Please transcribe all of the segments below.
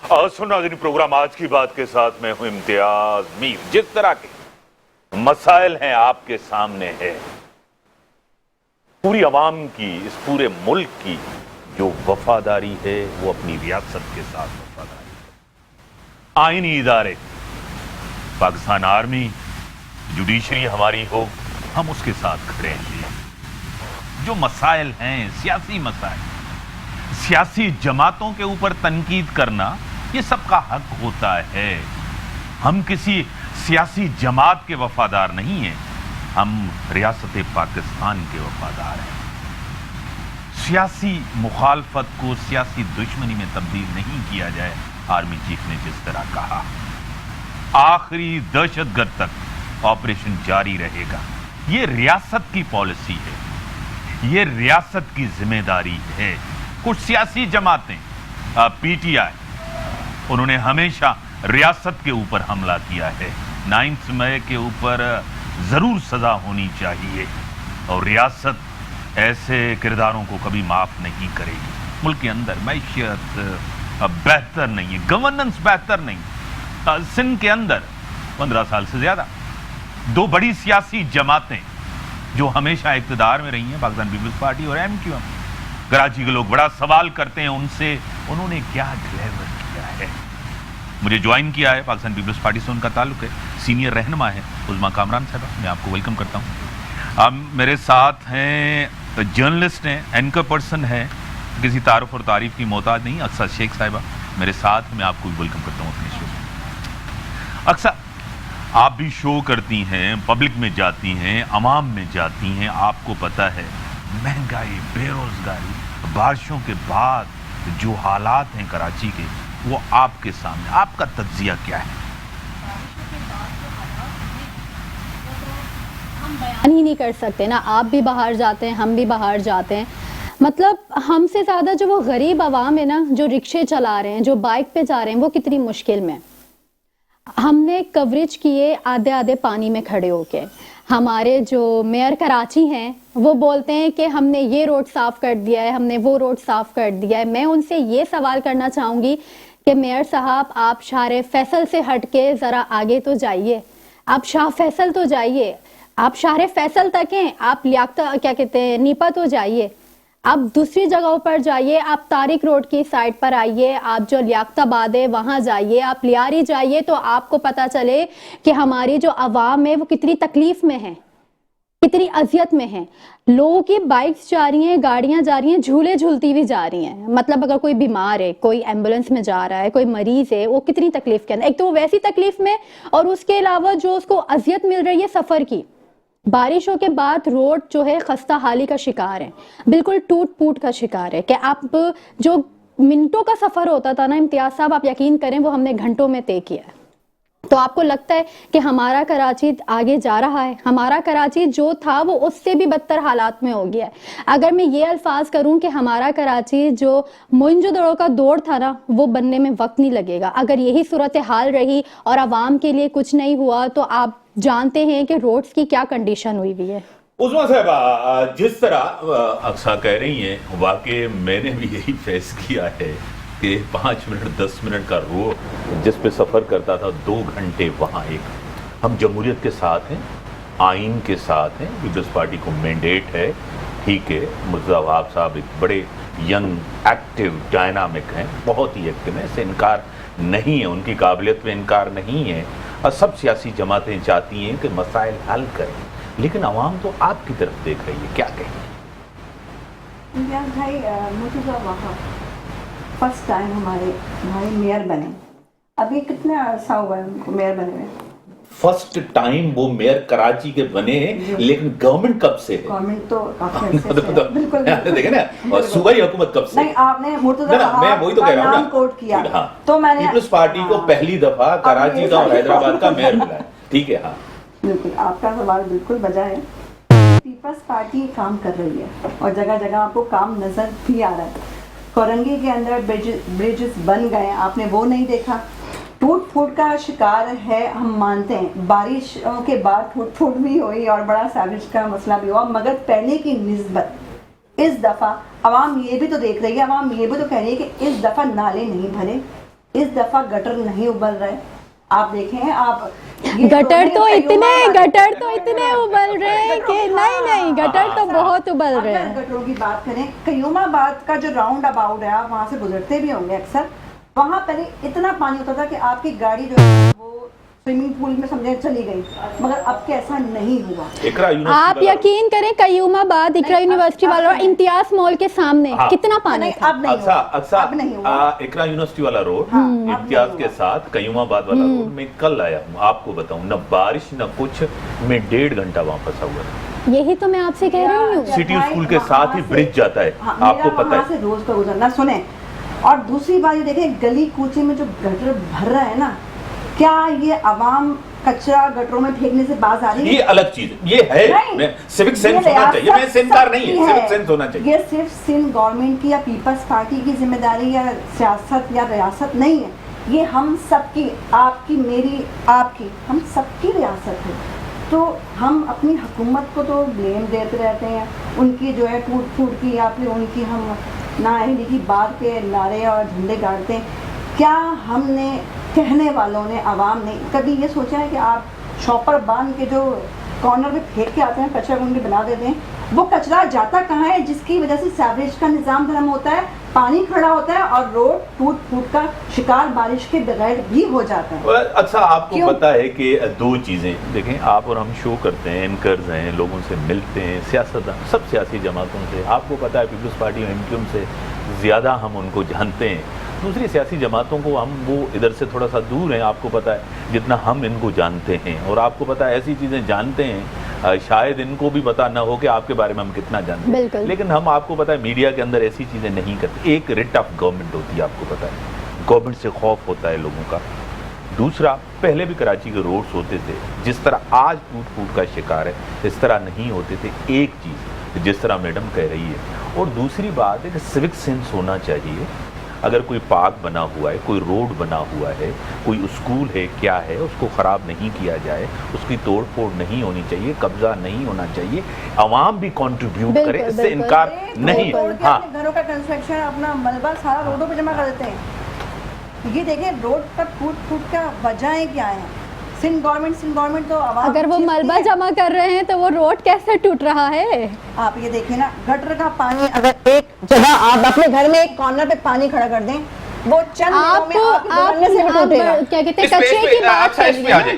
नाज़रीन, प्रोग्राम आज की बात के साथ मैं हूं इम्तियाज मीर। जिस तरह के मसाइल हैं आपके सामने है, पूरी अवाम की, इस पूरे मुल्क की जो वफादारी है वो अपनी रियासत के साथ वफादारी है। आईनी इदारे, पाकिस्तान आर्मी, जुडिशरी हमारी हो, हम उसके साथ खड़े हैं। जो मसाइल हैं, सियासी मसाइल, सियासी जमातों के ऊपर तनकीद करना ये सबका हक होता है। हम किसी सियासी जमात के वफादार नहीं हैं, हम रियासत पाकिस्तान के वफादार हैं। सियासी मुखालफत को सियासी दुश्मनी में तब्दील नहीं किया जाए, आर्मी चीफ ने जिस तरह कहा। आखिरी दहशतगर्द तक ऑपरेशन जारी रहेगा। ये रियासत की पॉलिसी है, ये रियासत की जिम्मेदारी है। कुछ सियासी जमातें, पीटीआई, उन्होंने हमेशा रियासत के ऊपर हमला किया है। 9 मई के ऊपर जरूर सजा होनी चाहिए और रियासत ऐसे किरदारों को कभी माफ नहीं करेगी। मुल्क के अंदर मैशियत बेहतर नहीं है, गवर्नेंस बेहतर नहीं। सिंध के अंदर 15 साल से ज्यादा 2 बड़ी सियासी जमातें जो हमेशा इक्तदार में रही हैं, पाकिस्तान पीपल्स पार्टी और MQM। कराची के लोग बड़ा सवाल करते हैं उनसे, उन्होंने क्या डिलीवर किया है। मुझे ज्वाइन किया है, पाकिस्तान पीपल्स पार्टी से उनका ताल्लुक है, सीनियर रहनुमा है उज़्मा कामरान साहब, मैं आपको वेलकम करता हूँ। मेरे साथ हैं जर्नलिस्ट हैं, एंकर पर्सन है, किसी तारुफ और तारीफ की मोहताज नहीं, अक्सर शेख साहिबा मेरे साथ, मैं आपको वेलकम करता हूँ अपने शो में। अक्सर आप भी शो करती हैं, पब्लिक में जाती हैं, अवाम में जाती हैं, आपको पता है महंगाई, बेरोजगारी, बारिशों के बाद जो हालात हैं कराची के, वो आपके सामने, आपका तज्जिया क्या है? हम बयान ही नहीं कर सकते ना। आप भी बाहर जाते हैं, हम भी बाहर जाते हैं। मतलब हमसे ज़्यादा जो वो गरीब आवाम है ना, जो रिक्शे चला रहे हैं, जो बाइक पे जा रहे हैं, वो कितनी मुश्किल में। हमने कवरेज किए आधे आधे पानी में खड़े होके। हमारे जो मेयर कराची हैं वो बोलते हैं कि हमने ये रोड साफ़ कर दिया है, हमने वो रोड साफ़ कर दिया है। मैं उनसे ये सवाल करना चाहूँगी कि मेयर साहब, आप शाह फैसल से हट के ज़रा आगे तो जाइए, आप शाह फैसल तो जाइए, आप शाह फैसल तक हैं, आप लियाकत क्या कहते हैं नीपा तो जाइए, आप दूसरी जगहों पर जाइए, आप तारिक रोड की साइड पर आइए, आप जो लियाकताबाद है वहाँ जाइए, आप लियारी जाइए, तो आपको पता चले कि हमारी जो आवाम है वो कितनी तकलीफ में है, कितनी अजियत में है। लोगों की बाइक्स जा रही हैं, गाड़ियां जा रही हैं, झूले झूलती हुई जा रही हैं। मतलब अगर कोई बीमार है, कोई एम्बुलेंस में जा रहा है, कोई मरीज है, वो कितनी तकलीफ के अंदर, एक तो वो वैसी तकलीफ में, और उसके अलावा जो उसको अजियत मिल रही है सफ़र की। बारिशों के बाद रोड जो है खस्ता हाली का शिकार है, बिल्कुल टूट फूट का शिकार है। कि आप जो मिनटों का सफ़र होता था ना इम्तियाज साहब, आप यकीन करें वो हमने घंटों में तय किया है। तो आपको लगता है कि हमारा कराची आगे जा रहा है? हमारा कराची जो था वो उससे भी बदतर हालात में हो गया है। अगर मैं ये अल्फाज करूं कि हमारा कराची जो मोइंजोदड़ो का दौर था ना, वो बनने में वक्त नहीं लगेगा। अगर यही सूरत हाल रही और आवाम के लिए कुछ नहीं हुआ, तो आप जानते हैं कि रोड्स की क्या कंडीशन हुई हुई है। उज़्मा साहब, जिस तरह अक्सर कह रही हैं, वाकई मैंने भी यही फेस किया है कि 5 मिनट 10 मिनट का रोड जिस पे सफ़र करता था 2 घंटे वहाँ एक। हम जमहूरियत के साथ हैं, आइन के साथ हैं, पीपल्स पार्टी को मैंडेट है, ठीक है। मुर्तज़ा वहाब साहब एक बड़े यंग, एक्टिव, डायनामिक हैं, बहुत ही एक्टिव हैं, इससे इनकार नहीं है, उनकी काबिलियत में इनकार नहीं है। और सब सियासी जमातें चाहती हैं कि मसाइल हल करें, लेकिन आवाम तो आपकी तरफ देख रही है, क्या कहें? भाई, मुर्तज़ा वहाब फर्स्ट टाइम हमारे मेयर बने। अभी कितना अर्सा हुआ है उनको मेयर बने हुए? फर्स्ट टाइम वो मेयर कराची के बने, लेकिन गवर्नमेंट कब से है? गवर्नमेंट तो काफी अर्से से है, बिल्कुल देखे ना। और सूबाई हुकूमत कब से? नहीं, आपने मुर्तज़ा वहाब का नाम कोट किया। हाँ, तो मैंने पीपल्स पार्टी को पहली दफा कराची का और हैदराबाद का मेयर मिला है, ठीक है। हाँ, बिल्कुल, आपका सवाल बिल्कुल बजा है। पीपल्स पार्टी काम कर रही है और जगह जगह आपको काम नजर भी आ रहा है। कोरंगी के अंदर ब्रिजेस बन गए, आपने वो नहीं देखा। टूट फूट का शिकार है, हम मानते हैं, बारिशों के बाद टूट फूट भी हुई और बड़ा सैवेज का मसला भी हुआ, मगर पहले की निस्बत इस दफ़ा आवाम ये भी तो देख रही है, आवाम ये भी तो कह रही है कि इस दफ़ा नाले नहीं भरे, इस दफा गटर नहीं उबल रहे, आप देखें आप गटर तो इतने उबल रहे हैं कि नहीं गटर तो बहुत उबल रहे हैं। गटरों की बात करें, कयूमाबाद का जो राउंड अबाउट है, आप वहाँ से गुजरते भी होंगे अक्सर, वहाँ पहले इतना पानी होता था कि आपकी गाड़ी जो है वो स्विमिंग पूल में समझे चली गई, मगर अब के ऐसा नहीं हुआ। आप यकीन करें कयूमाबाद इकरा यूनिवर्सिटी वाला और इम्तियाज मॉल के सामने कितना पानी था। अब नहीं हुआ। इकरा यूनिवर्सिटी वाला रोड इम्तियाज के साथ कयूमाबाद वाला रोड में कल आया हूँ, आपको बताऊं, न बारिश न कुछ, मैं 1.5 घंटा वहाँ फंसा हुआ था। यही तो मैं आपसे कह रही हूँ, सिटी स्कूल के साथ ही ब्रिज जाता है, आपको पता है। रोज का गुजरना सुने, और दूसरी बात ये देखें, गली कूचे में जो गटर भर रहा है ना, क्या ये आवाम कचरा गटरों में फेंकने से बाज आ रही है? ये अलग चीज है, ये है सिविक सेंस होना चाहिए, मैं से इनकार नहीं है, सिविक सेंस होना चाहिए। ये सिर्फ सिंध गवर्नमेंट की या पीपल्स पार्टी की जिम्मेदारी या सियासत या रियासत नहीं है, ये हम सबकी, आपकी, मेरी, आपकी, हम सबकी रियासत है। तो हम अपनी हुकूमत को तो ब्लेम देते रहते हैं, उनकी जो है टूट फूट की या फिर उनकी हम नाअहली की बात के नारे और झंडे गाड़ते हैं। क्या हमने, कहने वालों ने, आवाम ने कभी ये सोचा है कि आप शॉपर बांध के जो कॉर्नर पे फेंक के आते हैं, कचरा कुंडी बना देते हैं, वो कचरा जाता कहाँ है, जिसकी वजह से सीवरेज का निज़ाम धर्म होता है, पानी खड़ा होता है और रोड टूट फूट का शिकार बारिश के बगैर भी हो जाता है। अच्छा, आपको पता है कि 2 चीज़ें देखें, आप और हम शो करते हैं, एंकर्स हैं, लोगों से मिलते हैं, सियासतदान, सब सियासी जमातों से, आपको पता है पीपल्स पार्टी और एमक्यूएम से ज़्यादा हम उनको जानते हैं। दूसरी सियासी जमातों को हम वो इधर से थोड़ा सा दूर हैं, आपको पता है जितना हम इनको जानते हैं, और आपको पता है ऐसी चीज़ें जानते हैं शायद इनको भी पता ना हो कि आपके बारे में हम कितना जानते हैं, लेकिन हम, आपको पता है, मीडिया के अंदर ऐसी चीज़ें नहीं करते। एक रिट ऑफ गवर्नमेंट होती है, आपको पता है, गवर्नमेंट से खौफ होता है लोगों का। दूसरा, पहले भी कराची के रोड्स होते थे, जिस तरह आज टूट फूट का शिकार है इस तरह नहीं होते थे। एक चीज़ जिस तरह मैडम कह रही है, और दूसरी बात है कि सिविक सेंस होना चाहिए। अगर कोई पार्क बना हुआ है, कोई रोड बना हुआ है, कोई स्कूल है, क्या है, उसको ख़राब नहीं किया जाए, उसकी तोड़ फोड़ नहीं होनी चाहिए, कब्जा नहीं होना चाहिए, आवाम भी कंट्रीब्यूट करे, इससे इनकार नहीं है। हाँ, घरों का कंस्ट्रक्शन, अपना मलबा सारा रोडों पे जमा कर देते हैं। ये देखें, रोड पर टूट का वजह क्या है? सिंध गवर्नमेंट तो आवाम, अगर वो मलबा जमा कर रहे हैं तो वो रोड कैसे टूट रहा है? आप ये देखिए ना, गटर का पानी, अगर एक जगह आप अपने घर में एक कॉर्नर पे पानी खड़ा कर दें, वो चंद दिनों में आपके गुजरने से भी टूटेगा। क्या कहते हैं, कचरे की बात है।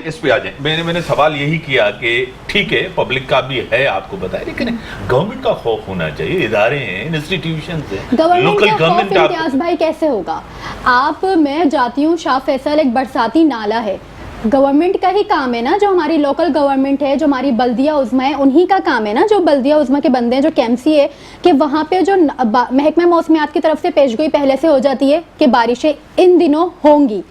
इस पे आ जाए। मैंने सवाल यही किया कि ठीक है, पब्लिक का भी है, आपको बताया, लेकिन गवर्नमेंट का खौफ होना चाहिए, इदारे हैं, इंस्टीट्यूशन है, लोकल गवर्नमेंट। इम्तियाज भाई कैसे होगा? आप, मैं जाती हूँ शाह फैसल, एक बरसाती नाला है, गवर्नमेंट का ही काम है ना, जो हमारी लोकल गवर्नमेंट है, जो हमारी बल्दिया उज़्मा है, उन्हीं का काम है ना, जो बल्दिया उज़्मा के बंदे हैं, जो केएमसी है, कि वहाँ पे जो महकमा मौसमियात की तरफ से पेशगोई पहले से हो जाती है कि बारिशें इन दिनों होंगी,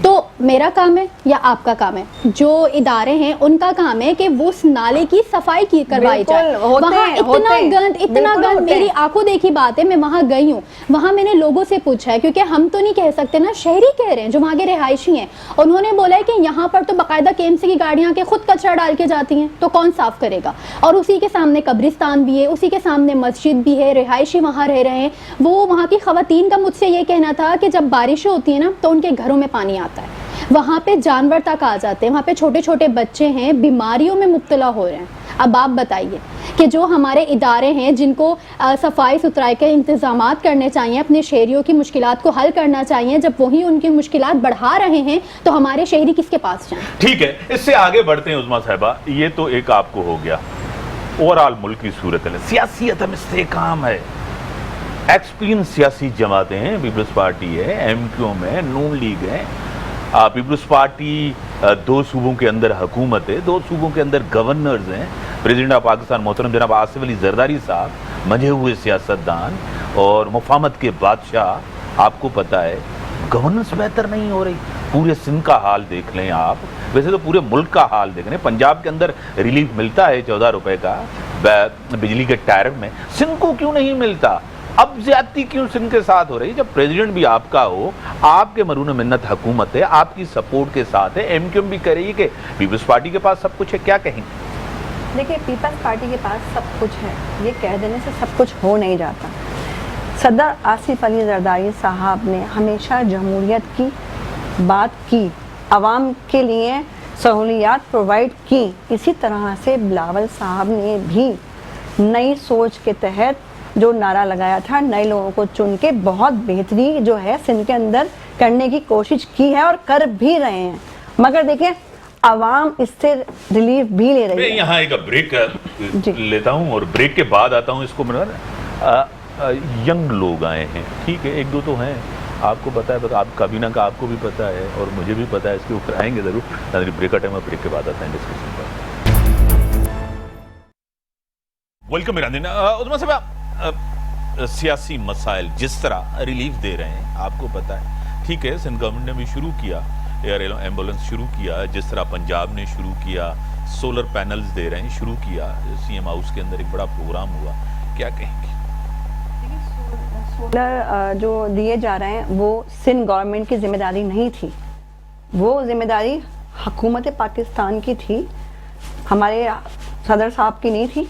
तो मेरा काम है या आपका काम है? जो इदारे हैं उनका काम है कि वो उस नाले की सफाई की करवाई जाए। वहाँ इतना गंद, मेरी आंखों देखी बात है, मैं वहाँ गई हूँ, वहाँ मैंने लोगों से पूछा है, क्योंकि हम तो नहीं कह सकते ना, शहरी कह रहे हैं जो वहाँ के रिहायशी हैं, उन्होंने बोला है कि यहाँ पर तो बाकायदा केएमसी की गाड़ियां के खुद कचरा डाल के जाती हैं, तो कौन साफ करेगा? और उसी के सामने कब्रिस्तान भी है, उसी के सामने मस्जिद भी है, रिहायशी वहाँ रह रहे हैं। वो वहाँ की खवातीन का मुझसे ये कहना था कि जब बारिशें होती है ना, तो उनके घरों में पानी आता है, वहाँ पे जानवर तक आ जाते हैं, वहाँ पे छोटे छोटे बच्चे हैं, बीमारियों में मुब्तला हो रहे हैं। अब आप बताइए कि जो हमारे इदारे हैं, जिनको सफाई सुथराई के इंतजामात करने चाहिए, अपने शहरियों की मुश्किलात को हल करना चाहिए, जब वही उनकी मुश्किलात बढ़ा रहे हैं, तो हमारे शहरी किसके पास जाएं? ठीक है, इससे आगे बढ़ते हैं उज़्मा साहिबा। ये तो एक आपको हो गया ओवरऑल मुल्क की सूरत है, सियासियत हम इस्तेकाम है, एक्सपीरियंस सियासी जमातें हैं, पीपल्स पार्टी है, एमक्यूएम है, नून लीग है, पीपल्स पार्टी 2 सूबों के अंदर हुकूमत है, 2 सूबों के अंदर गवर्नर्स हैं, प्रेसिडेंट ऑफ पाकिस्तान मोहतरम जनाब आसिफ अली जरदारी साहब, मंझे हुए सियासतदान और मुफाहमत के बादशाह। आपको पता है गवर्नेंस बेहतर नहीं हो रही, पूरे सिंध का हाल देख लें आप, वैसे तो पूरे मुल्क का हाल देख लें, पंजाब के अंदर रिलीफ मिलता है 14 रुपए का बिजली के टैरिफ में, सिंध को क्यों नहीं मिलता? अब ज्यादती क्यों सिंध के साथ हो रही है? जब प्रेसिडेंट भी आपका हो, आपके मरून मिन्नत हुकूमत है, आपकी सपोर्ट के साथ है, एमक्यूएम भी कह रही है कि पीपल्स पार्टी के पास सब कुछ है, क्या कहेंगे? देखिए, पीपल्स पार्टी के पास सब कुछ है, ये कह देने से सब कुछ हो नहीं जाता। सदर आसिफ अली जरदारी साहब ने हमेशा जमहूरियत की बात की, आवाम के लिए सहूलियात प्रोवाइड की। इसी तरह से बिलावल साहब ने भी नई सोच के तहत जो नारा लगाया था, नए लोगों को चुन के बहुत बेहतरी जो है सिंध के अंदर करने की कोशिश की है और कर भी रहे हैं। मगर देखिए आवाम इससे रिलीफ भी ले रही मैं है। यहाँ एक ब्रेक लेता हूँ और ब्रेक के बाद आता हूँ। इसको यंग लोग आए हैं, ठीक है, एक दो तो हैं, आपको पता है, आप कभी ना का आपको भी पता है और मुझे भी पता है, इसके ऊपर आएंगे जरूर। ब्रेक का टाइम है, ब्रेक के बाद आता है डिस्कशन पर। Welcome Iran. उस्मान साहब, सियासी मसाइल जिस तरह रिलीफ दे रहे हैं आपको पता है, ठीक है, सिंध गवर्नमेंट ने भी शुरू किया, एयर एम्बुलेंस शुरू किया, जिस तरह पंजाब ने शुरू किया, सोलर पैनल्स दे रहे हैं, शुरू किया, सीएम हाउस के अंदर एक बड़ा प्रोग्राम हुआ, क्या कहेंगे? सोलर जो दिए जा रहे हैं वो सिंध गवर्नमेंट की जिम्मेदारी नहीं थी, वो जिम्मेदारी हुकूमत पाकिस्तान की थी, हमारे सदर साहब की नहीं थी,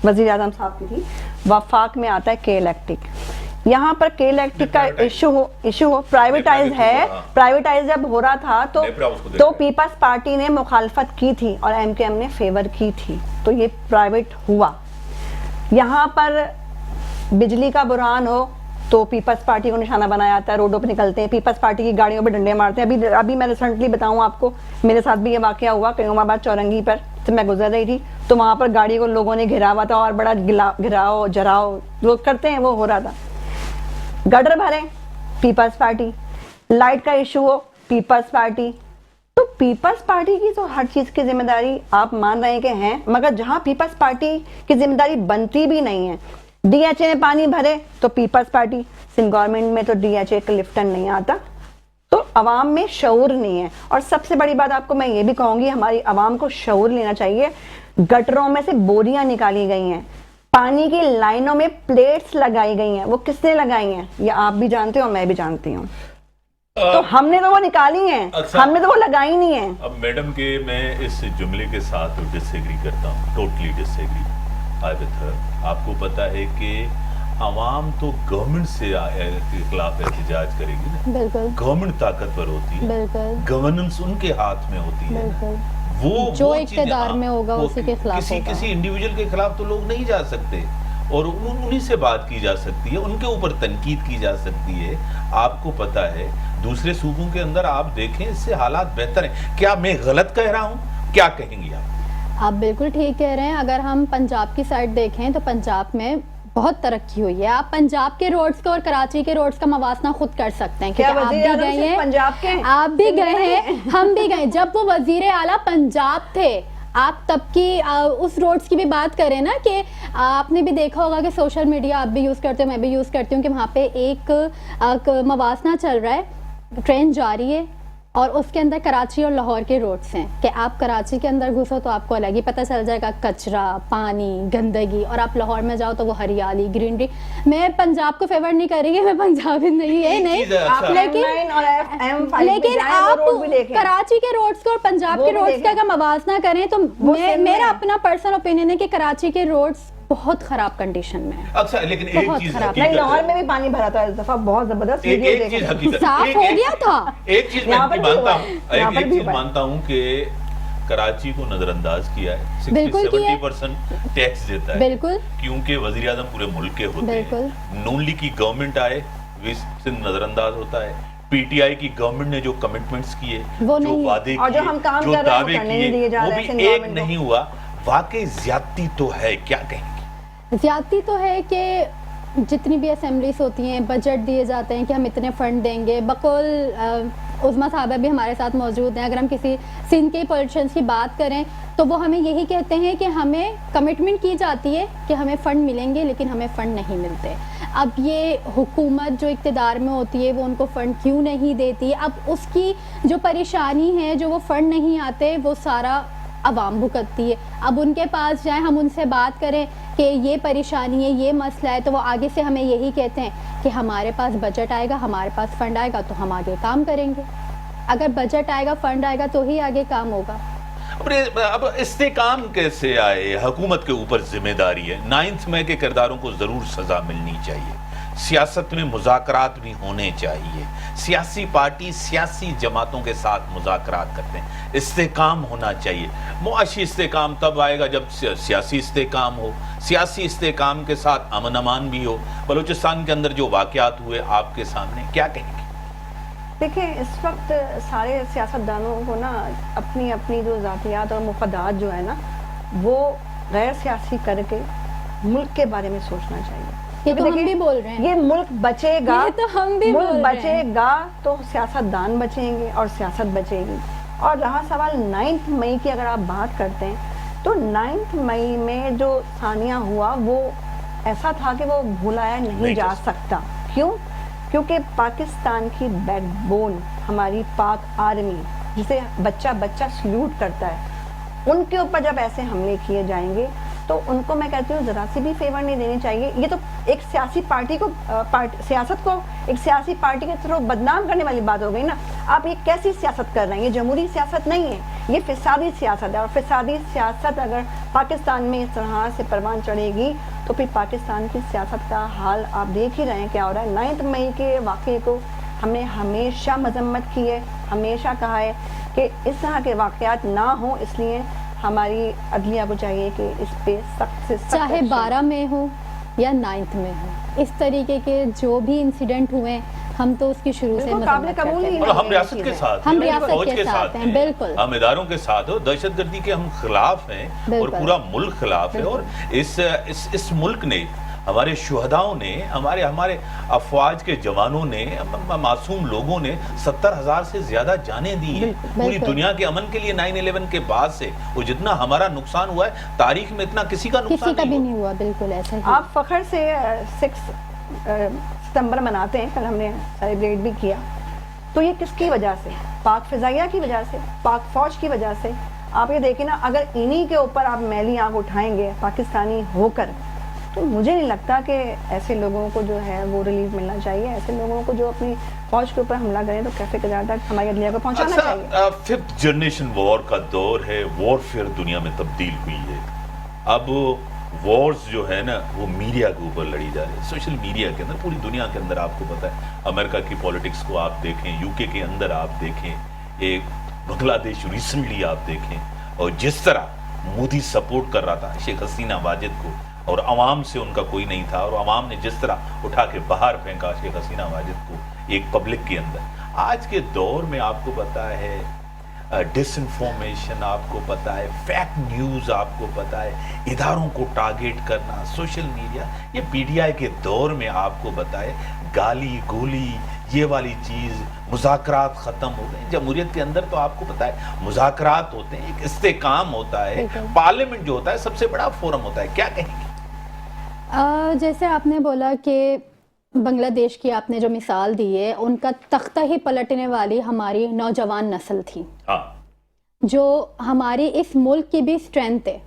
वज़ीर आज़म साहब की थी। वफाक में आता है के इलेक्ट्रिक, यहाँ पर के इलेक्ट्रिक का इशू हो प्राइवेटाइज है, प्राइवेटाइज जब हो रहा था तो पीपल्स पार्टी ने मुखालफत की थी और एमकेएम ने फेवर की थी, तो ये प्राइवेट हुआ। यहाँ पर बिजली का बुरहान हो तो पीपल्स पार्टी को निशाना बनाया जाता है, रोडों पे निकलते हैं, पीपल्स पार्टी की गाड़ियों पे डंडे मारते हैं। अभी मैं रिसेंटली बताऊं आपको, मेरे साथ भी ये वाकया हुआ, कयूमाबाद चौरंगी पर तो मैं गुजर रही थी, तो वहां पर गाड़ी को लोगों ने घिरा हुआ था और बड़ा घिराओ जराओ जो करते हैं वो हो रहा था। गटर भरे पीपल्स पार्टी, लाइट का इशू हो पीपल्स पार्टी, तो पीपल्स पार्टी की तो हर चीज की जिम्मेदारी आप मान रहे हैं कि हैं, मगर जहां पीपल्स पार्टी की जिम्मेदारी बनती भी नहीं है, डीएचए में पानी भरे तो पीपल्स पार्टी, सिंध गवर्नमेंट में तो डीएचए का लिफ्टन नहीं आता, तो अवाम में शऊर नहीं है। और सबसे बड़ी बात आपको मैं ये भी कहूंगी, हमारी अवाम को शऊर लेना चाहिए। गटरों में से बोरियां निकाली गई हैं, पानी की लाइनों में प्लेट्स लगाई गई हैं, वो किसने लगाई हैं ये आप भी जानते हो, मैं भी जानती हूँ, तो हमने तो वो निकाली हैं, हमने तो वो लगाई नहीं है। अब मैडम के मैं इस जुमले के साथ डिसएग्री करता हूँ, totally disagree I with her. आपको पता है कि आवाम तो गवर्नमेंट से के खिलाफ एहतजाज करेगी ना, बिल्कुल, गवर्नमेंट ताकतवर होती है, बिल्कुल, गवर्नेंस उनके हाथ में होती है, बिल्कुल, वो जो इक़्तिदार में होगा उसी के खिलाफ होगा। किसी इंडिविजुअल के खिलाफ तो लोग नहीं जा सकते और उन्हीं से बात की जा सकती है, उनके ऊपर तनकीद की जा सकती है। आपको पता है दूसरे सूबों के अंदर आप देखें, इससे हालात बेहतर हैं। क्या मैं गलत कह रहा हूँ? क्या कहेंगी आप बिल्कुल ठीक कह रहे हैं। अगर हम पंजाब की साइड देखें तो पंजाब में बहुत तरक्की हुई है। आप पंजाब के रोड्स का और कराची के रोड्स का मवासना खुद कर सकते हैं, क्योंकि आप भी गए हैं, पंजाब के, आप भी गए हैं, हम भी गए। जब वो वजीर आला पंजाब थे, आप तब की उस रोड्स की भी बात करें ना, कि आपने भी देखा होगा कि सोशल मीडिया आप भी यूज़ करते हो, मैं भी यूज़ करती हूँ, कि वहाँ पे एक मवासना चल रहा है, ट्रेन जा रही है और उसके अंदर कराची और लाहौर के रोड्स हैं, कि आप कराची के अंदर घुसो तो आपको अलग ही पता चल जाएगा, कचरा, पानी, गंदगी, और आप लाहौर में जाओ तो वो हरियाली, ग्रीनरी। मैं पंजाब को फेवर नहीं करेंगी, मैं पंजाबी नहीं है, नहीं, लेकिन आप कराची के रोड्स को और पंजाब के रोड्स का मवासना करें तो मेरा अपना पर्सनल ओपिनियन है कि कराची के रोड्स बहुत खराब कंडीशन में है। अच्छा, लेकिन एक चीज नहीं, लाहौर में भी पानी भरा था इस दफा, बहुत जबरदस्त, एक चीज हकीकत साफ हो गया था। एक चीज मैं मानता हूँ कि कराची को नजरअंदाज किया है, 60-70% टैक्स देता है, बिल्कुल, क्योंकि वजीर आजम पूरे मुल्क के होते हैं। नून लीग की गवर्नमेंट आए, नजरअंदाज होता है। पीटीआई की गवर्नमेंट ने जो कमिटमेंट्स किए, जो वादे किए, जो दावे किए, वो भी एक नहीं हुआ। वाकई ज्यादती तो है, क्या कहेंगे? ज्यादती तो है कि जितनी भी असेंबलीज होती हैं, बजट दिए जाते हैं कि हम इतने फंड देंगे। बकौल उज़मा साहबा भी हमारे साथ मौजूद हैं। अगर हम किसी सिंध के पॉलिटिशियंस की बात करें तो वो हमें यही कहते हैं कि हमें कमिटमेंट की जाती है कि हमें फ़ंड मिलेंगे, लेकिन हमें फ़ंड नहीं मिलते। अब ये हुकूमत जो इक़्तिदार में होती है वो उनको फ़ंड क्यों नहीं देती? अब उसकी जो परेशानी है, जो वो फ़ंड नहीं आते, वो सारा अवाम भुगतती है। अब उनके पास जाएं, हम उनसे बात करें कि ये परेशानी है, ये मसला है, तो वो आगे से हमें यही कहते हैं कि हमारे पास बजट आएगा, हमारे पास फ़ंड आएगा तो हम आगे काम करेंगे। अगर बजट आएगा, फ़ंड आएगा तो ही आगे काम होगा। अब इस्तेकाम कैसे आए? हुकूमत के ऊपर जिम्मेदारी है। 9 मई के किरदारों को जरूर सजा मिलनी चाहिए। سیاست میں مذاکرات بھی ہونے چاہیے. سیاسی پارٹی سیاسی جماعتوں کے ساتھ مذاکرات کرتے ہیں. استحکام ہونا چاہیے. معاشی استحکام تب آئے گا جب سیاسی استحکام ہو. سیاسی استحکام کے ساتھ امن امان بھی ہو. بلوچستان کے اندر جو واقعات ہوئے آپ کے سامنے, کیا کہیں گے؟ دیکھیں اس وقت سارے سیاستدانوں کو نا اپنی اپنی جو ذاتیات اور مفادات جو ہے نا وہ غیر سیاسی کر کے ملک کے بارے میں سوچنا چاہیے. یہ تو ہم بھی بول رہے ہیں, یہ ملک بچے گا, یہ تو ہم بھی بول ملک رہے بچے ہیں. گا تو سیاستدان بچیں گے اور سیاست بچے گی. اور رہا سوال 9 مئی کی, اگر آپ بات کرتے ہیں تو 9 مئی میں جو ثانیہ ہوا وہ ایسا تھا کہ وہ بھلایا نہیں جا سکتا. کیوں؟ کیونکہ پاکستان کی بیک بون ہماری پاک آرمی جسے بچہ بچہ سلوٹ کرتا ہے, ان کے اوپر جب ایسے حملے کیے جائیں گے تو ان کو میں کہتی ہوں ذرا سی بھی فیور نہیں دینی چاہیے. یہ تو ایک سیاسی پارٹی کو سیاست کو ایک سیاسی پارٹی کے تھرو بدنام کرنے والی بات ہو گئی نا. آپ یہ کیسی سیاست کر رہے ہیں؟ یہ جمہوری سیاست نہیں ہے, یہ فسادی سیاست ہے. اور فسادی سیاست اگر پاکستان میں اس طرح سے پروان چڑھے گی تو پھر پاکستان کی سیاست کا حال آپ دیکھ ہی رہے ہیں کیا ہو رہا ہے. 9 مئی کے واقعے کو ہم نے ہمیشہ مذمت کی ہے, ہمیشہ کہا ہے کہ اس طرح کے واقعات نہ ہوں. اس لیے ہماری عدلیہ کو چاہیے کہ اس پہ سخت سے سخت, چاہے 12 میں ہو یا 9 میں ہو, اس طریقے کے جو بھی انسیڈنٹ ہوئے ہم تو اس کی شروع سے قابل قبول ہی اور ہم ریاست کے ساتھ ہیں, ہم ریاست فوج کے ساتھ ہیں, بالکل ہم اداروں کے ساتھ ہو. دہشت گردی کے ہم خلاف ہیں اور پورا ملک خلاف ہے. اور اس ملک نے, ہمارے شہداؤں نے, ہمارے افواج کے جوانوں نے, معصوم لوگوں نے 70,000 سے زیادہ جانیں دی ہیں. پوری دنیا کے امن کے لیے 9/11 کے بعد سے وہ جتنا ہمارا نقصان ہوا ہے تاریخ میں اتنا کسی کا نقصان نہیں ہوا. بالکل ایسا ہی. آپ فخر سے 6 ستمبر مناتے ہیں, کل ہم نے سیلیبریٹ بھی کیا. تو یہ کس کی وجہ سے؟ پاک فضائیہ کی وجہ سے, پاک فوج کی وجہ سے. آپ یہ دیکھیں نا, اگر انہی کے اوپر آپ میلی آنکھ اٹھائیں گے پاکستانی ہو کر, تو مجھے نہیں لگتا کہ ایسے لوگوں کو جو ہے وہ ریلیف ملنا چاہیے. ایسے لوگوں کو جو اپنی فوج کے اوپر حملہ کریں تو کیفے قدار تک ہماری عدلیہ کو پہنچانا چاہیے. 5th جنریشن وار کا دور ہے. وارفیئر دنیا میں تبدیل ہوئی ہے. اب وارز جو ہے نا وہ میڈیا کے اوپر لڑی جا رہی ہے, سوشل میڈیا کے اندر. پوری دنیا کے اندر آپ کو پتہ ہے, امریکہ کی پولیٹکس کو آپ دیکھیں, UK کے اندر آپ دیکھیں, ایک بنگلہ دیش ریسنٹلی آپ دیکھیں, اور جس طرح مودی سپورٹ کر رہا تھا شیخ حسینہ واجد کو, اور عوام سے ان کا کوئی نہیں تھا, اور عوام نے جس طرح اٹھا کے باہر پھینکا شیخ حسینہ واجد کو ایک پبلک کے اندر. آج کے دور میں آپ کو پتہ ہے ڈس انفارمیشن, آپ کو پتہ ہے فیک نیوز, آپ کو پتہ ہے اداروں کو ٹارگیٹ کرنا, سوشل میڈیا, یہ PTI کے دور میں آپ کو پتہ ہے گالی گولی یہ والی چیز, مذاکرات ختم ہو گئے. جمہوریت کے اندر تو آپ کو پتہ ہے مذاکرات ہوتے ہیں, ایک استحکام ہوتا ہے, پارلیمنٹ جو ہوتا ہے سب سے بڑا فورم ہوتا ہے. کیا کہیں گے؟ جیسے آپ نے بولا کہ بنگلہ دیش کی آپ نے جو مثال دی ہے, ان کا تختہ ہی پلٹنے والی ہماری نوجوان نسل تھی, جو ہماری اس ملک کی بھی اسٹرینتھ ہے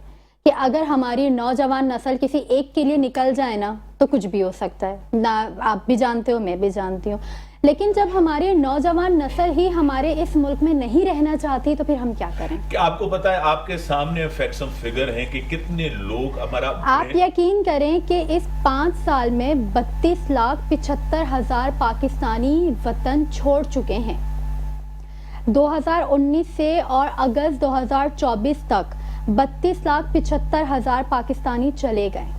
کہ اگر ہماری نوجوان نسل کسی ایک کے لیے نکل جائے نا تو کچھ بھی ہو سکتا ہے. نہ آپ بھی جانتے ہو, میں بھی جانتی ہوں. لیکن جب ہماری نوجوان نسل ہی ہمارے اس ملک میں نہیں رہنا چاہتی تو پھر ہم کیا کریں؟ کہ آپ کو پتہ ہے آپ کے سامنے فیکٹس اینڈ فگر ہیں کہ کتنے لوگ ہمارا, آپ یقین کریں کہ اس 5 سال میں 32,75,000 پاکستانی وطن چھوڑ چکے ہیں. 2019 سے اور اگست 2024 تک 32,75,000 پاکستانی چلے گئے.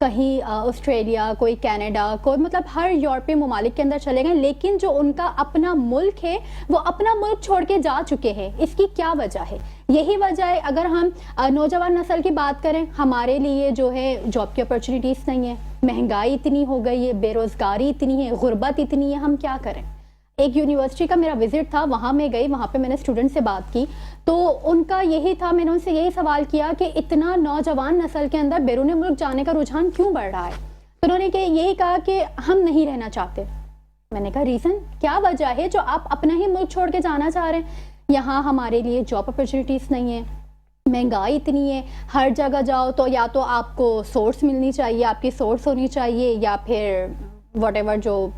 کہیں آسٹریلیا, کوئی کینیڈا, کوئی مطلب ہر یورپی ممالک کے اندر چلے گئے. لیکن جو ان کا اپنا ملک ہے وہ اپنا ملک چھوڑ کے جا چکے ہیں. اس کی کیا وجہ ہے؟ یہی وجہ ہے. اگر ہم نوجوان نسل کی بات کریں, ہمارے لیے جو ہے جاب کی اپرچونیٹیز نہیں ہیں, مہنگائی اتنی ہو گئی ہے, بے روزگاری اتنی ہے, غربت اتنی ہے, ہم کیا کریں؟ ایک یونیورسٹی کا میرا وزٹ تھا, وہاں میں گئی, وہاں پہ میں نے اسٹوڈنٹ سے بات کی تو ان کا یہی تھا, میں نے ان سے یہی سوال کیا کہ اتنا نوجوان نسل کے اندر بیرون ملک جانے کا رجحان کیوں بڑھ رہا ہے؟ تو انہوں نے یہی کہا کہ ہم نہیں رہنا چاہتے. میں نے کہا ریزن کیا وجہ ہے جو آپ اپنا ہی ملک چھوڑ کے جانا چاہ رہے ہیں؟ یہاں ہمارے لیے جاب اپرچونیٹیز نہیں ہیں, مہنگائی اتنی ہے, ہر جگہ جاؤ تو یا تو آپ کو سورس ملنی چاہیے, آپ کی سورس ہونی چاہیے, یا پھر واٹ ایور جو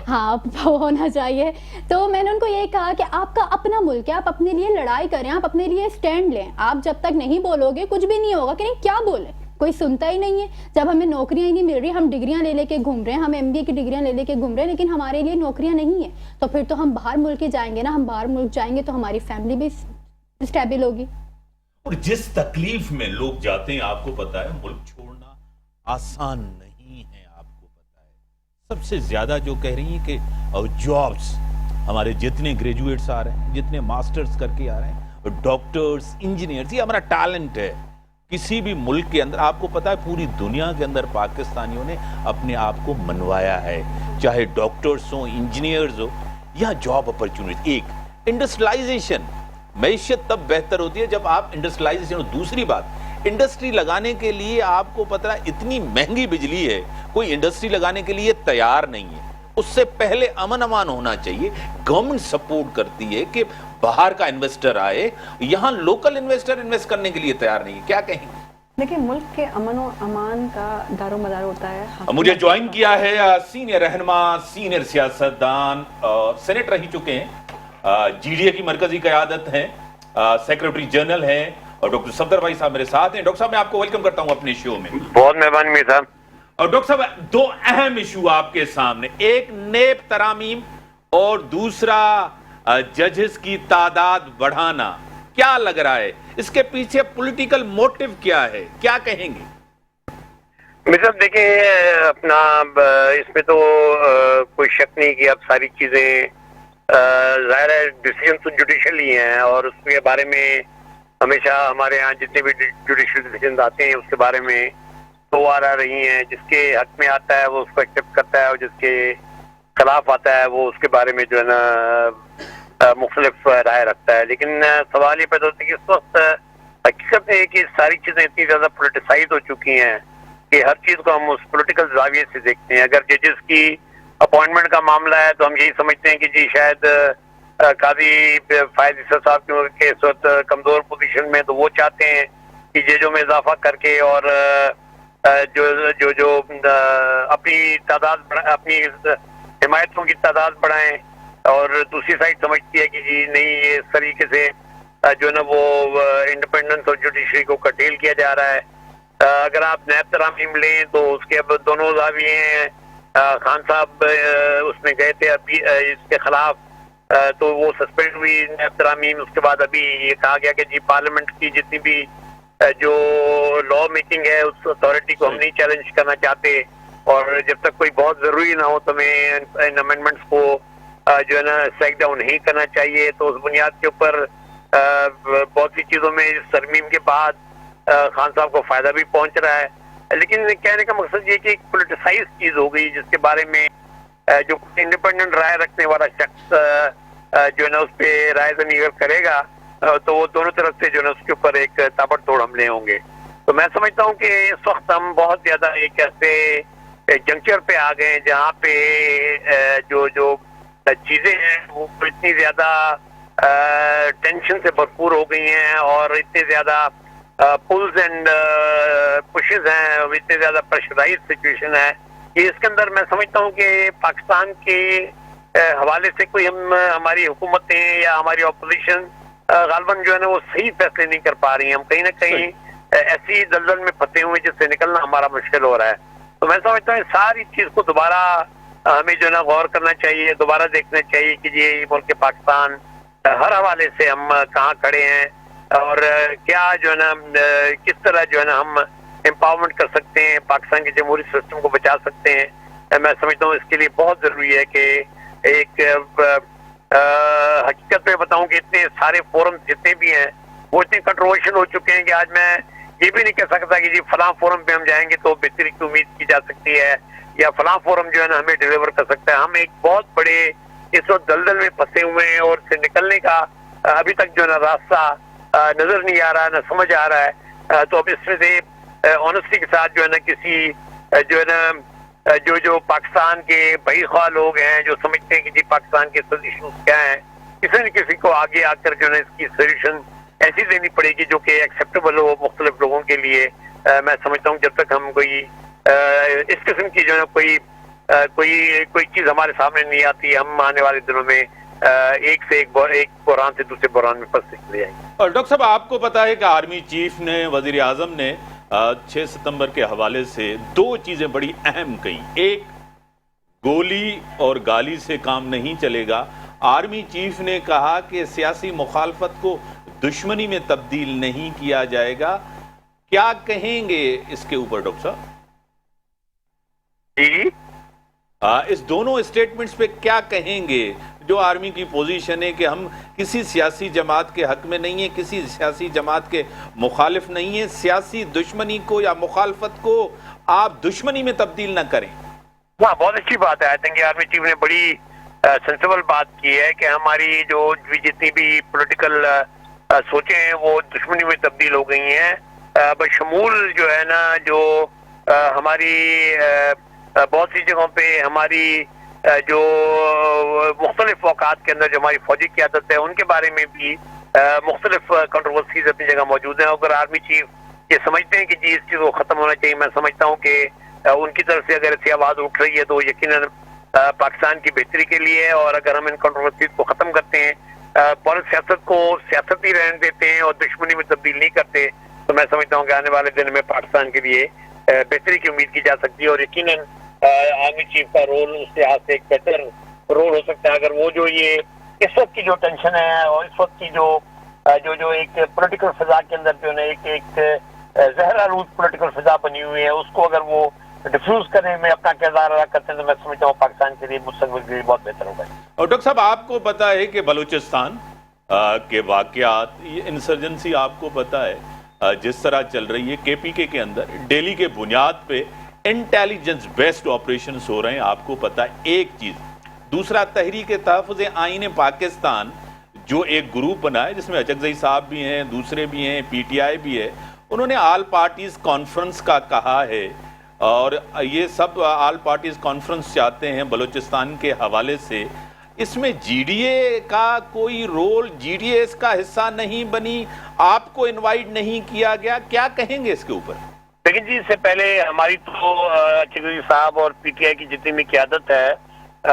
ہاں ہونا چاہیے. تو میں نے ان کو یہ کہا کہ آپ کا اپنا ملک ہے, آپ اپنے لیے لڑائی کریں, آپ اپنے لیے اسٹینڈ لیں. آپ جب تک نہیں بولو گے کچھ بھی نہیں ہوگا. کہ نہیں کیا بولیں, کوئی سنتا ہی نہیں ہے. جب ہمیں نوکریاں ہی نہیں مل رہی, ہم ڈگریاں لے کے گھوم رہے ہیں, ہم MBA کی ڈگریاں لے کے گھوم رہے ہیں, لیکن ہمارے لیے نوکریاں نہیں ہیں, تو پھر تو ہم باہر ملک کے جائیں گے نا. ہم باہر ملک جائیں گے تو ہماری فیملی بھی اسٹیبل ہوگی. اور جس تکلیف میں لوگ جاتے ہیں, آپ کو پتا ہے ملک چھوڑنا آسان نہیں ہے. آپ کو پتا ہے سب سے زیادہ جو کہہ رہی ہیں کہ جابس, ہمارے جتنے گریجویٹس آ رہے ہیں, جتنے ماسٹرز کر کے آ رہے ہیں, ڈاکٹرز, انجینئرز, یہ ہمارا ٹیلنٹ ہے. کسی بھی ملک کے اندر آپ کو پتا ہے پوری دنیا کے اندر پاکستانیوں نے اپنے آپ کو منوایا ہے, چاہے ڈاکٹرز ہوں, انجینئرز ہو, یا جاب اپرچونٹی. ایک انڈسٹریلائزیشن, معیشت تب بہتر ہوتی ہے جب آپ انڈسٹریلائزیشن. اور دوسری بات, انڈسٹری لگانے کے لیے آپ کو پتا ہے اتنی مہنگی بجلی ہے, کوئی انڈسٹری لگانے کے لیے تیار نہیں ہے. اس سے پہلے امن امان ہونا چاہیے. گورنمنٹ سپورٹ کرتی ہے کہ باہر کا انویسٹر آئے, یہاں لوکل انویسٹر انویسٹ کرنے کے لیے تیار نہیں ہے. کیا کہیں گے؟ دیکھیں, ملک کے امن و امان کا دار و مدار ہوتا ہے. مجھے جوائن کیا ہے سینئر رہنما, سینئر سیاستدان, سینیٹ رہ چکے ہیں, GDA کی مرکزی قیادت ہیں, سیکرٹری جنرل ہیں, اور ڈاکٹر صفدر بھائی صاحب میرے ساتھ ہیں. ڈاکٹر صاحب میں آپ کو ویلکم کرتا ہوں اپنے شو میں. بہت مہربانی میر صاحب. اور ڈاکٹر صاحب دو اہم ایشو آپ کے سامنے, ایک نیب ترامیم اور دوسرا ججز کی تعداد بڑھانا. کیا لگ رہا ہے اس کے پیچھے پولیٹیکل موٹیو کیا ہے, کیا کہیں گے؟ میر صاحب دیکھیں, اپنا اس میں تو کوئی شک نہیں کہ اب ساری چیزیں ظاہر ہے ڈیسیجن تو جوڈیشل ہی ہیں, اور اس کے بارے میں ہمیشہ ہمارے ہاں جتنے بھی جوڈیشل ڈیسیجن آتے ہیں اس کے بارے میں تو آ رہی ہیں. جس کے حق میں آتا ہے وہ اس کو ایکسیپٹ کرتا ہے, اور جس کے خلاف آتا ہے وہ اس کے بارے میں جو ہے نا مختلف رائے رکھتا ہے. لیکن سوال یہ پیدا ہوتا ہے کہ اس وقت حقیقت ہے کہ ساری چیزیں اتنی زیادہ پولیٹیسائز ہو چکی ہیں کہ ہر چیز کو ہم اس پولیٹیکل زاویے سے دیکھتے ہیں. اگر ججز کی اپوائنٹمنٹ کا معاملہ ہے تو ہم یہی سمجھتے ہیں کہ جی شاید قاضی فائز عیسیٰ صاحب کے اس وقت کمزور پوزیشن میں, تو وہ چاہتے ہیں کہ ججوں میں اضافہ کر کے اور جو اپنی تعداد اپنی حمایتوں کی تعداد بڑھائیں. اور دوسری سائڈ سمجھتی ہے کہ جی نہیں, یہ اس طریقے سے جو ہے نا وہ انڈیپینڈنس اور جوڈیشری کو کٹیل کیا جا رہا ہے. اگر آپ نیب ترامیم لیں تو اس کے اب دونوں زاویے ہیں. خان صاحب اس میں گئے تھے ابھی اس کے خلاف, تو وہ سسپینڈ ہوئی نیب ترامیم. اس کے بعد ابھی یہ کہا گیا کہ جی پارلیمنٹ کی جتنی بھی جو لا میکنگ ہے اس اتھارٹی کو ہم نہیں چیلنج کرنا چاہتے, اور جب تک کوئی بہت ضروری نہ ہو تو ہمیں ان امینڈمنٹس کو جو ہے نا اسٹرائک ڈاؤن نہیں کرنا چاہیے. تو اس بنیاد کے اوپر بہت سی چیزوں میں اس ترمیم کے بعد خان صاحب کو فائدہ بھی پہنچ رہا ہے. لیکن کہنے کا مقصد یہ کہ ایک پولیٹیسائز چیز ہو گئی جس کے بارے میں جو انڈیپینڈنٹ رائے رکھنے والا شخص جو ہے نا اس پہ رائے ضمیر کرے گا تو وہ دونوں طرف سے جو ہے نا اس کے اوپر ایک تابڑ توڑ حملے ہوں گے. تو میں سمجھتا ہوں کہ اس وقت ہم بہت زیادہ ایک ایسے جنکچر پہ آ گئے ہیں جہاں پہ جو چیزیں ہیں وہ اتنی زیادہ ٹینشن سے بھرپور ہو گئی ہیں, اور اتنے زیادہ پلز اینڈ پشز ہیں, اتنے زیادہ پریشرائز سچویشن ہے کہ اس کے اندر میں سمجھتا ہوں کہ پاکستان کے حوالے سے کوئی ہماری حکومتیں یا ہماری اپوزیشن غالباً جو ہے نا وہ صحیح فیصلے نہیں کر پا رہی ہیں. ہم کہیں نہ کہیں ایسی دلدل میں پھنسے ہوئے جس سے نکلنا ہمارا مشکل ہو رہا ہے. تو میں سمجھتا ہوں ساری چیز کو دوبارہ ہمیں جو ہے نا غور کرنا چاہیے, دوبارہ دیکھنا چاہیے کہ یہ ملک پاکستان ہر حوالے سے ہم کہاں کھڑے ہیں, اور کیا جو ہے نا کس طرح جو ہے نا ہم امپاورمنٹ کر سکتے ہیں, پاکستان کے جمہوری سسٹم کو بچا سکتے ہیں. میں سمجھتا ہوں اس کے لیے بہت ضروری ہے کہ ایک حقیقت پہ بتاؤں کہ اتنے سارے فورم جتنے بھی ہیں وہ اتنے کنٹروورشل ہو چکے ہیں کہ آج میں یہ بھی نہیں کہہ سکتا کہ جی فلاں فورم پہ ہم جائیں گے تو بہتری کی امید کی جا سکتی ہے, یا فلاں فورم جو ہے نا ہمیں ڈیلیور کر سکتا ہے. ہم ایک بہت بڑے اس وقت دلدل میں پھنسے ہوئے ہیں, اور اس سے نکلنے کا ابھی تک جو ہے نا راستہ نظر نہیں آ رہا, نہ سمجھ آ رہا ہے. تو اب اس میں سے آنیسٹی کے ساتھ جو ہے نا کسی جو ہے نا جو پاکستان کے بھائی خواہ لوگ ہیں جو سمجھتے ہیں کہ جی پاکستان کے سولوشنز کیا ہیں, کسی نہ کسی کو آگے آ کر جو ہے نا اس کی سولوشن ایسی دینی پڑے گی جو کہ ایکسیپٹیبل ہو مختلف لوگوں کے لیے. میں سمجھتا ہوں جب تک ہم کوئی اس قسم کی جو ہے نا کوئی چیز ہمارے سامنے نہیں آتی, ہم آنے والے دنوں میں ایک سے ایک بحران سے دوسرے بحران میں پھنستے چلے جائیں گے. اور ڈاکٹر صاحب آپ کو پتا ہے کہ آرمی چیف نے, وزیر اعظم نے 6 सितंबर के हवाले से 2 चीजें बड़ी अहम कही। एक, गोली और गाली से काम नहीं चलेगा। आर्मी चीफ ने कहा कि सियासी मुखालफत को दुश्मनी में तब्दील नहीं किया जाएगा। क्या कहेंगे इसके ऊपर डॉक्टर साहब? जी, इस दोनों स्टेटमेंट्स पे क्या कहेंगे? जो आर्मी की पोजीशन है कि हम किसी सियासी जमात के हक में नहीं है, किसी सियासी जमात के मुखालिफ नहीं है, सियासी दुश्मनी को या मुखालफत को आप दुश्मनी में तब्दील ना करें। वाह, बहुत अच्छी बात है। आई थिंक आर्मी चीफ ने बड़ी सेंसिबल बात की है कि हमारी जो जितनी भी पॉलिटिकल सोचें हैं वो दुश्मनी में तब्दील हो गई हैं। बशमूल जो है ना, जो हमारी बहुत सी जगहों पे हमारी जो मुख्तलिफ औकात के अंदर जो हमारी फौजी क़यादत है उनके बारे में भी मुख्तलिफ कंट्रोवर्सीज अपनी जगह मौजूद हैं। अगर आर्मी चीफ ये समझते हैं कि जी इस चीज़ को ख़त्म होना चाहिए, मैं समझता हूँ कि उनकी तरफ से अगर ऐसी आवाज़ उठ रही है तो यकीनन पाकिस्तान की बेहतरी के लिए है। और अगर हम इन कंट्रोवर्सीज को ख़त्म करते हैं, सियासत को सियासत ही रहने देते हैं और दुश्मनी में तब्दील नहीं करते, तो मैं समझता हूँ कि आने वाले दिन में पाकिस्तान के लिए बेहतरी की उम्मीद की जा सकती है। और यकीनन आर्मी चीफ का रोल उस लिहाज से एक बेहतर रोल हो सकता है। अगर वो जो ये इस वक्त की जो टेंशन है और इस वक्त की जो जो एक पॉलिटिकल फिजा के अंदर जो है एक जहरालूद पॉलिटिकल फिजा बनी हुई है, उसको अगर वो डिफ्यूज करने में अपना किरदार अदा करते हैं तो मैं समझता हूँ पाकिस्तान के लिए मुस्तकबिल के लिए बहुत बेहतर होगा। और डॉक्टर साहब, आपको पता है कि बलूचिस्तान के वाकयात, ये इंसर्जेंसी आपको पता है जिस तरह चल रही है केपीके के अंदर, दिल्ली के बुनियाद पे इंटेलिजेंस बेस्ड ऑपरेशन हो रहे हैं, आपको पता है एक चीज। दूसरा, तहरीक तहफ़्फ़ुज़ आईन पाकिस्तान जो एक ग्रुप बना है जिसमें अचकज़ई साहब भी हैं, दूसरे भी हैं, पीटीआई भी है, उन्होंने ऑल पार्टीज कॉन्फ्रेंस का कहा है और ये सब ऑल पार्टीज कॉन्फ्रेंस चाहते हैं बलूचिस्तान के हवाले से। इसमें जीडीए का कोई रोल, जीडीए इसका हिस्सा नहीं बनी, आपको इनवाइट नहीं किया गया, क्या कहेंगे इसके ऊपर? लेकिन जी, इससे पहले हमारी तो अचकज़ई साहब और पीटीआई की जितनी भी क़यादत है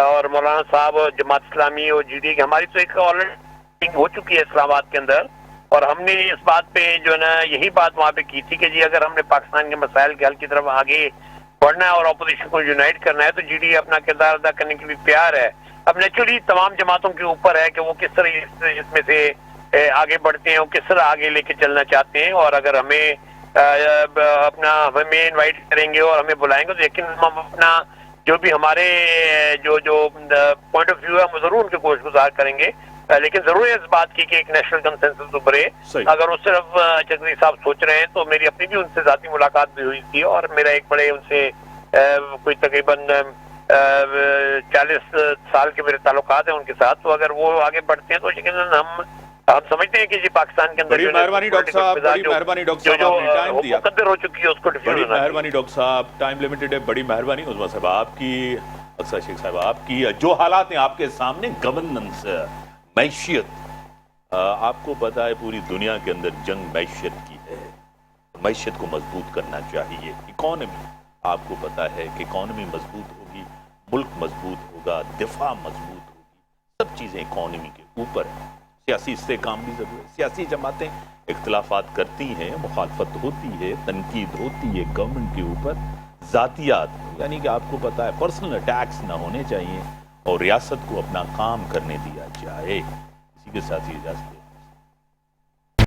और मौलाना साहब और जमात इस्लामी और जीडीए की, हमारी तो एक ऑलरेडी हो चुकी है इस्लामाबाद के अंदर। और हमने इस बात पे जो है ना यही बात वहाँ पे की थी कि जी अगर हमने पाकिस्तान के मसाइल के हल की तरफ आगे बढ़ना है और अपोजिशन को यूनाइट करना है तो जीडीए अपना किरदार अदा करने के लिए तैयार है। अब नेचुरली तमाम जमातों के ऊपर है कि वो किस तरह इसमें से आगे बढ़ते हैं, वो किस तरह आगे लेके चलना चाहते हैं। और अगर हमें हमें इनवाइट करेंगे और हमें बुलाएंगे तो यकीन हम अपना जो भी हमारे जो पॉइंट ऑफ व्यू है हम जरूर उनके कोशिश गुजार करेंगे। लेकिन जरूर इस बात की कि एक नेशनल कंसेंसस उभरे। अगर उस तरफ अचकज़ई साहब सोच रहे हैं तो मेरी अपनी भी उनसे जाती मुलाकात भी हुई थी और मेरा एक बड़े उनसे कोई तकरीबन 40 साल के मेरे ताल्लुकात हैं उनके साथ। तो अगर वो आगे बढ़ते हैं तो यकीनन हम समझते हैं कि जी पाकिस्तान के अंदर बड़ी मेहरबानी डॉक्टर साहब, बड़ी मेहरबानी डॉक्टर साहब, आपने टाइम दिया, मुकद्दर हो चुकी है उसको डिफ्यूज बड़ी मेहरबानी डॉक्टर साहब, टाइम लिमिटेड है, बड़ी मेहरबानी उस्मा साहब आपकी, अक्सर शेख साहब आपकी। जो हालात हैं आपके सामने, गवर्नेंस, मैशियत, आपको पता है पूरी दुनिया के अंदर जंग मैशियत की है, मैशियत को मजबूत करना चाहिए। इकॉनमी, आपको पता है कि इकॉनमी मजबूत होगी, मुल्क मजबूत होगा, दिफा मजबूत होगी, सब चीज़ें इकॉनमी के ऊपर है। सियासी इस्तेकाम भी जरूरी है। सियासी जमातें इख्तिलाफात करती हैं, मुखालफत होती है, तनकीद होती है गवर्नमेंट के ऊपर, जातियात यानी कि आपको पता है पर्सनल अटैक्स ना होने चाहिए और रियासत को अपना काम करने दिया जाए। इसी के साथ ही इजाज़त